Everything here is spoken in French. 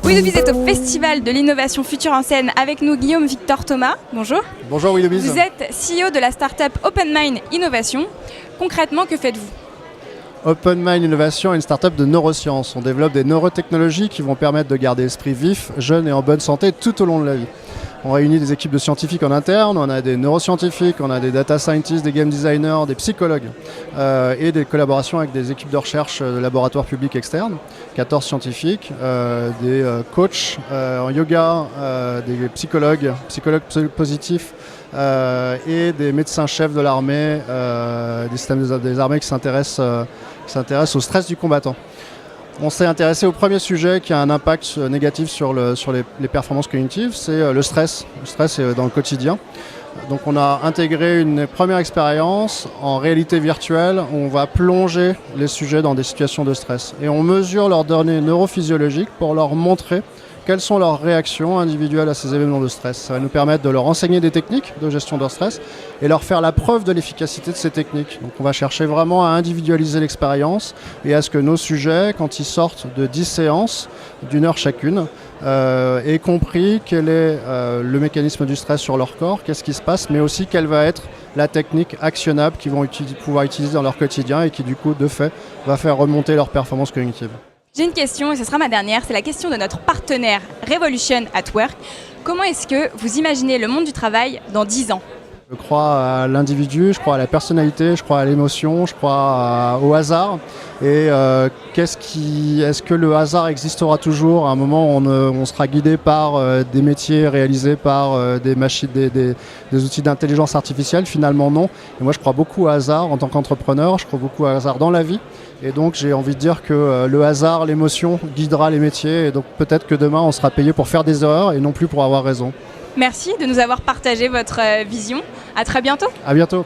Willoughby's est au Festival de l'innovation future en scène avec nous Guillaume Victor Thomas. Bonjour. Bonjour Willoughby's. Vous êtes CEO de la start-up OpenMind Innovation. Concrètement, que faites-vous ? OpenMind Innovation est une start-up de neurosciences. On développe des neurotechnologies qui vont permettre de garder l'esprit vif, jeune et en bonne santé tout au long de la vie. On réunit des équipes de scientifiques en interne, on a des neuroscientifiques, on a des data scientists, des game designers, des psychologues et des collaborations avec des équipes de recherche de laboratoires publics externes, 14 scientifiques, des coachs en yoga, des psychologues positifs et des médecins-chefs de l'armée, des systèmes des armées qui s'intéressent au stress du combattant. On s'est intéressé au premier sujet qui a un impact négatif sur les performances cognitives, c'est le stress. Le stress est dans le quotidien. Donc on a intégré une première expérience en réalité virtuelle où on va plonger les sujets dans des situations de stress. Et on mesure leurs données neurophysiologiques pour leur montrer quelles sont leurs réactions individuelles à ces événements de stress. Ça va nous permettre de leur enseigner des techniques de gestion de leur stress et leur faire la preuve de l'efficacité de ces techniques. Donc on va chercher vraiment à individualiser l'expérience et à ce que nos sujets, quand ils sortent de 10 séances, d'1 heure chacune, aient compris quel est le mécanisme du stress sur leur corps, qu'est-ce qui se passe, mais aussi quelle va être la technique actionnable qu'ils vont pouvoir utiliser dans leur quotidien et qui du coup, de fait, va faire remonter leur performance cognitive. J'ai une question et ce sera ma dernière, c'est la question de notre partenaire Revolution at Work. Comment est-ce que vous imaginez le monde du travail dans 10 ans ? Je crois à l'individu, je crois à la personnalité, je crois à l'émotion, je crois au hasard. Et est-ce que le hasard existera toujours ? À un moment, on sera guidé par des métiers réalisés par des machines, des outils d'intelligence artificielle. Finalement, non. Et moi, je crois beaucoup au hasard en tant qu'entrepreneur. Je crois beaucoup au hasard dans la vie. Et donc, j'ai envie de dire que le hasard, l'émotion guidera les métiers. Et donc, peut-être que demain, on sera payé pour faire des erreurs et non plus pour avoir raison. Merci de nous avoir partagé votre vision. À très bientôt. À bientôt.